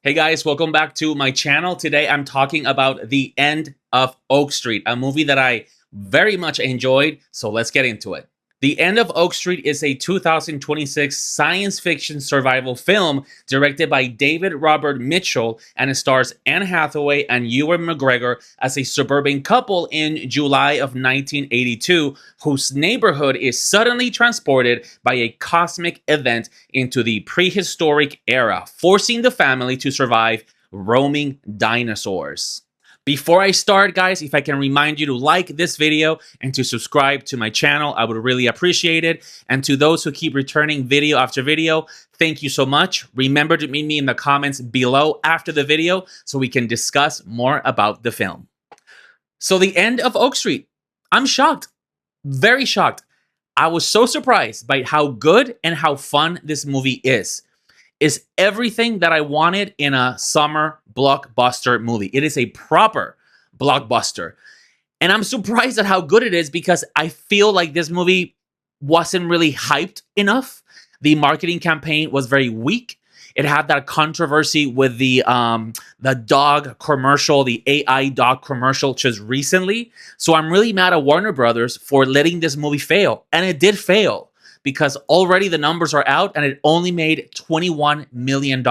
Hey guys, welcome back to my channel. Today I'm talking about The End of Oak Street, a movie that I very much enjoyed, so let's get into it. The End of Oak Street is a 2026 science fiction survival film directed by David Robert Mitchell, and it stars Anne Hathaway and Ewan McGregor as a suburban couple in July of 1982 whose neighborhood is suddenly transported by a cosmic event into the prehistoric era, forcing the family to survive roaming dinosaurs. Before I start, guys, if I can remind you to like this video and to subscribe to my channel, I would really appreciate it. And to those who keep returning video after video, thank you so much. Remember to meet me in the comments below after the video so we can discuss more about the film. So The End of Oak Street. I'm shocked. Very shocked. I was so surprised by how good and how fun this movie is. Is everything that I wanted in a summer blockbuster movie. It is a proper blockbuster. And I'm surprised at how good it is because I feel like this movie wasn't really hyped enough. The marketing campaign was very weak. It had that controversy with the dog commercial, the AI dog commercial just recently. So I'm really mad at Warner Brothers for letting this movie fail. And it did fail, because already the numbers are out and it only made $21 million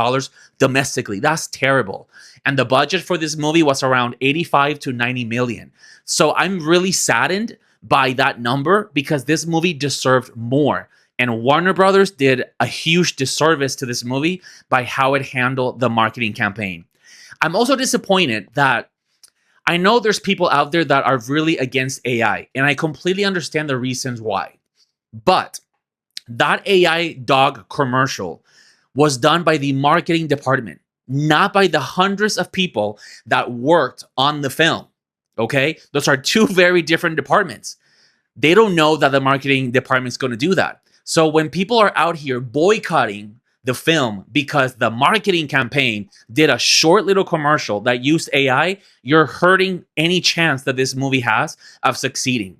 domestically. That's terrible. And the budget for this movie was around 85 to 90 million. So I'm really saddened by that number because this movie deserved more. And Warner Brothers did a huge disservice to this movie by how it handled the marketing campaign. I'm also disappointed that I know there's people out there that are really against AI, and I completely understand the reasons why. But that AI dog commercial was done by the marketing department, not by the hundreds of people that worked on the film. Okay? Those are two very different departments. They don't know that the marketing department is going to do that. So when people are out here boycotting the film because the marketing campaign did a short little commercial that used AI, you're hurting any chance that this movie has of succeeding.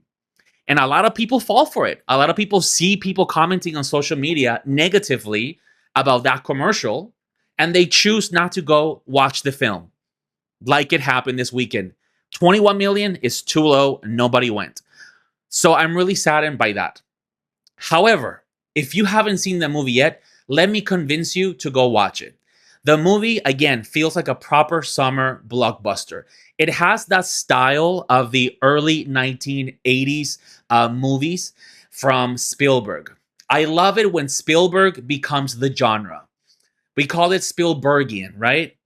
And a lot of people fall for it. A lot of people see people commenting on social media negatively about that commercial, and they choose not to go watch the film, like it happened this weekend. 21 million is too low. Nobody went. So I'm really saddened by that. However, if you haven't seen the movie yet, let me convince you to go watch it. The movie, again, feels like a proper summer blockbuster. It has that style of the early 1980s movies from Spielberg. I love it when Spielberg becomes the genre. We call it Spielbergian, right?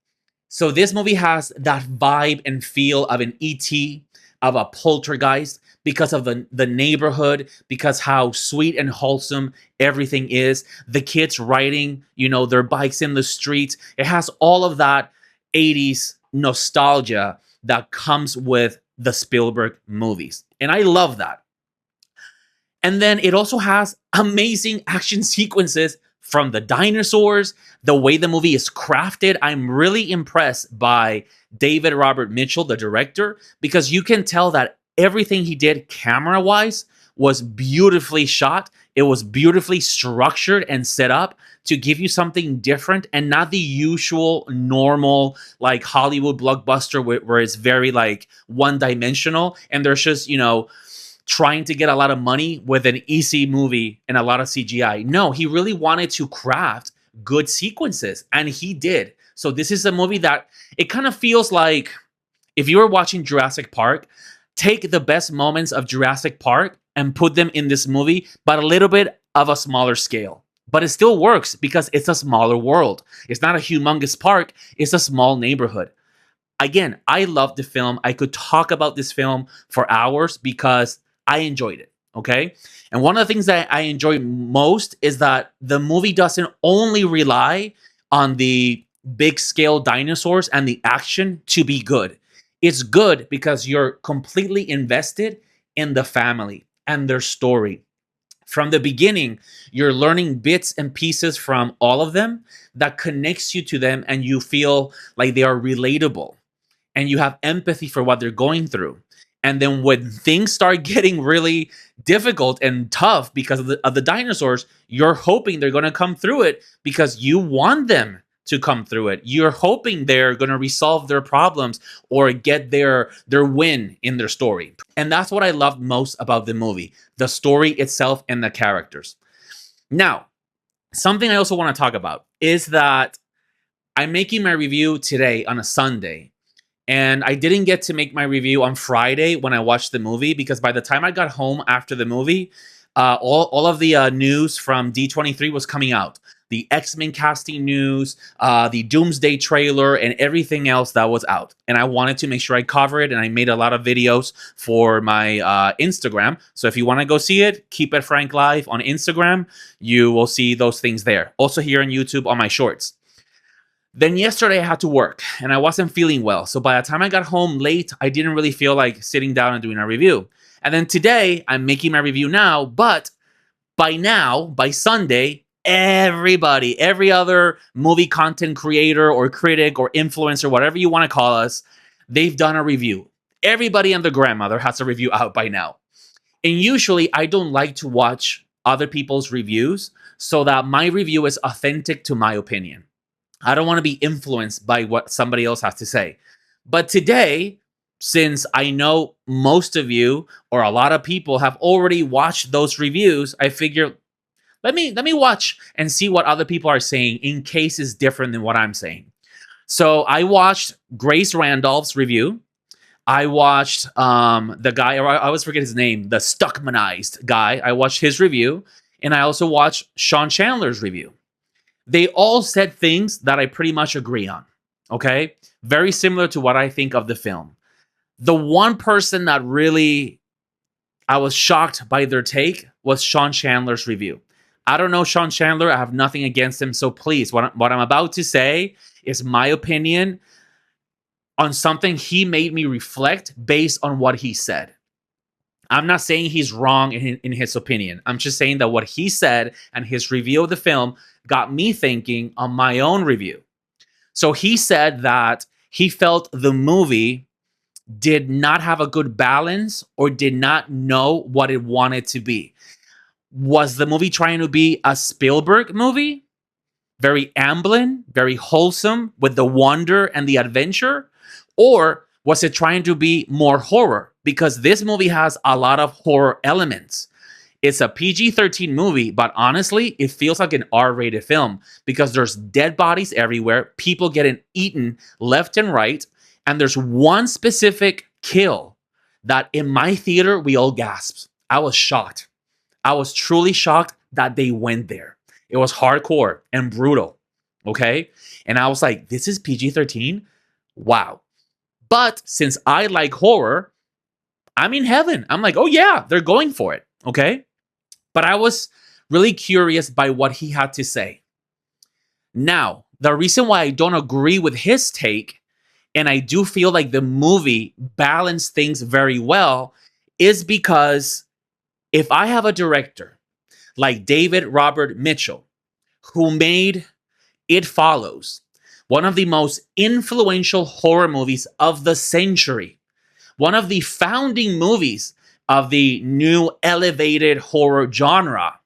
So this movie has that vibe and feel of an E.T., of a Poltergeist, because of the neighborhood, because how sweet and wholesome everything is. The kids riding, their bikes in the streets. It has all of that 80s nostalgia that comes with the Spielberg movies. And I love that. And then it also has amazing action sequences from the dinosaurs, the way the movie is crafted. I'm really impressed by David Robert Mitchell, the director, because you can tell that everything he did camera-wise was beautifully shot. It was beautifully structured and set up to give you something different and not the usual normal like Hollywood blockbuster where it's very like one-dimensional and there's just, trying to get a lot of money with an easy movie and a lot of CGI. No, he really wanted to craft good sequences, and he did. So this is a movie that it kind of feels like if you were watching Jurassic Park, take the best moments of Jurassic Park and put them in this movie, but a little bit of a smaller scale. But it still works because it's a smaller world. It's not a humongous park. It's a small neighborhood. Again, I love the film. I could talk about this film for hours because I enjoyed it, okay? And one of the things that I enjoy most is that the movie doesn't only rely on the big scale dinosaurs and the action to be good. It's good because you're completely invested in the family and their story. From the beginning, you're learning bits and pieces from all of them that connects you to them, and you feel like they are relatable and you have empathy for what they're going through. And then when things start getting really difficult and tough because of the dinosaurs, you're hoping they're going to come through it because you want them to come through it. You're hoping they're going to resolve their problems or get their win in their story. And that's what I loved most about the movie, the story itself and the characters. Now, something I also want to talk about is that I'm making my review today on a Sunday. And I didn't get to make my review on Friday when I watched the movie because by the time I got home after the movie, all of the news from D23 was coming out. The X-Men casting news, the Doomsday trailer, and everything else that was out. And I wanted to make sure I cover it, and I made a lot of videos for my Instagram. So if you want to go see it, Keep It Frank Live on Instagram. You will see those things there. Also here on YouTube on my shorts. Then yesterday I had to work and I wasn't feeling well. So by the time I got home late, I didn't really feel like sitting down and doing a review. And then today I'm making my review now, but by Sunday, everybody, every other movie content creator or critic or influencer, whatever you want to call us, they've done a review. Everybody and their grandmother has a review out by now. And usually I don't like to watch other people's reviews so that my review is authentic to my opinion. I don't want to be influenced by what somebody else has to say. But today, since I know most of you or a lot of people have already watched those reviews, I figure let me watch and see what other people are saying in case it's different than what I'm saying. So I watched Grace Randolph's review. I watched the guy, or I always forget his name, the Stuckmanized guy. I watched his review, and I also watched Sean Chandler's review. They all said things that I pretty much agree on, okay? Very similar to what I think of the film. The one person that really I was shocked by their take was Sean Chandler's review. I don't know Sean Chandler. I have nothing against him. So please, what I'm about to say is my opinion on something he made me reflect based on what he said. I'm not saying he's wrong in his opinion. I'm just saying that what he said and his review of the film got me thinking on my own review. So he said that he felt the movie did not have a good balance or did not know what it wanted to be. Was the movie trying to be a Spielberg movie? Very Amblin, very wholesome with the wonder and the adventure? Or was it trying to be more horror? Because this movie has a lot of horror elements. It's a PG-13 movie, but honestly, it feels like an R-rated film because there's dead bodies everywhere, people getting eaten left and right, and there's one specific kill that in my theater, we all gasped. I was shocked. I was truly shocked that they went there. It was hardcore and brutal, okay? And I was like, this is PG-13? Wow. But since I like horror, I'm in heaven. I'm like, oh yeah, they're going for it, okay? But I was really curious by what he had to say. Now, the reason why I don't agree with his take, and I do feel like the movie balanced things very well, is because if I have a director like David Robert Mitchell, who made It Follows, one of the most influential horror movies of the century, one of the founding movies of the new elevated horror genre,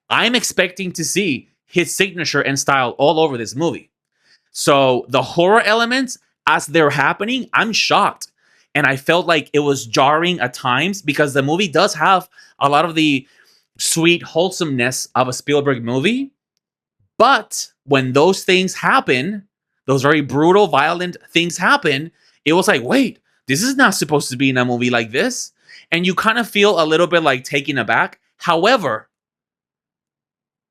I'm expecting to see his signature and style all over this movie. So the horror elements, as they're happening, I'm shocked. And I felt like it was jarring at times because the movie does have a lot of the sweet wholesomeness of a Spielberg movie. But when those things happen, those very brutal, violent things happen, it was like, wait, this is not supposed to be in a movie like this. And you kind of feel a little bit like taken aback. However,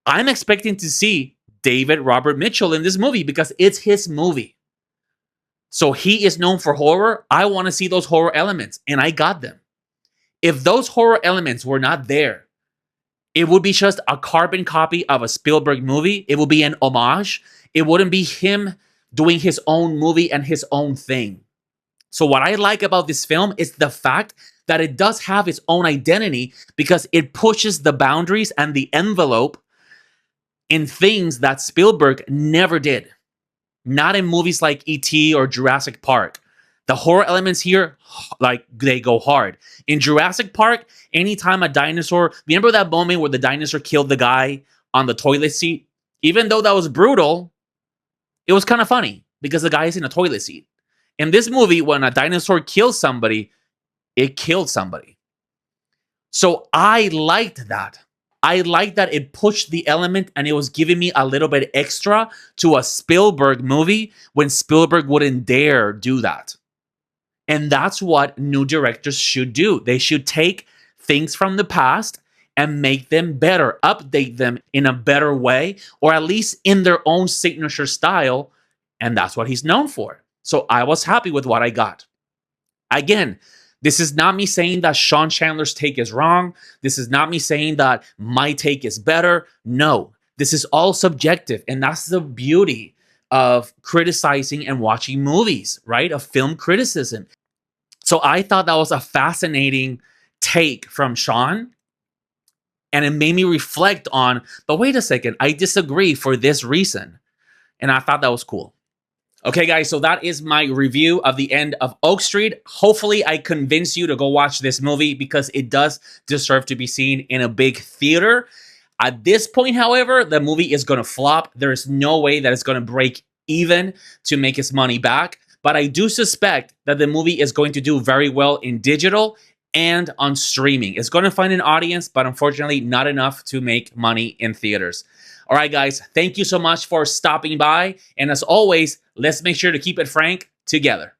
I'm expecting to see David Robert Mitchell in this movie because it's his movie. So he is known for horror. I want to see those horror elements, and I got them. If those horror elements were not there, it would be just a carbon copy of a Spielberg movie. It would be an homage. It wouldn't be him doing his own movie and his own thing. So what I like about this film is the fact that it does have its own identity because it pushes the boundaries and the envelope in things that Spielberg never did. Not in movies like E.T. or Jurassic Park. The horror elements here, like, they go hard. In Jurassic Park, anytime a dinosaur... Remember that moment where the dinosaur killed the guy on the toilet seat? Even though that was brutal, It was kind of funny because the guy is in a toilet seat. In this movie, when a dinosaur kills somebody, it killed somebody. So I liked that. I liked that it pushed the element and it was giving me a little bit extra to a Spielberg movie when Spielberg wouldn't dare do that. And that's what new directors should do. They should take things from the past and make them better, update them in a better way, or at least in their own signature style. And that's what he's known for. So I was happy with what I got. Again, this is not me saying that Sean Chandler's take is wrong. This is not me saying that my take is better. No, this is all subjective. And that's the beauty of criticizing and watching movies, right? Of film criticism. So I thought that was a fascinating take from Sean. And it made me reflect on, but wait a second, I disagree for this reason. And I thought that was cool. Okay, guys, so that is my review of The End of Oak Street. Hopefully, I convince you to go watch this movie because it does deserve to be seen in a big theater. At this point, however, the movie is going to flop. There is no way that it's going to break even to make its money back. But I do suspect that the movie is going to do very well in digital and on streaming. It's going to find an audience, but unfortunately not enough to make money in theaters. All right, guys, thank you so much for stopping by. And as always, let's make sure to keep it frank together.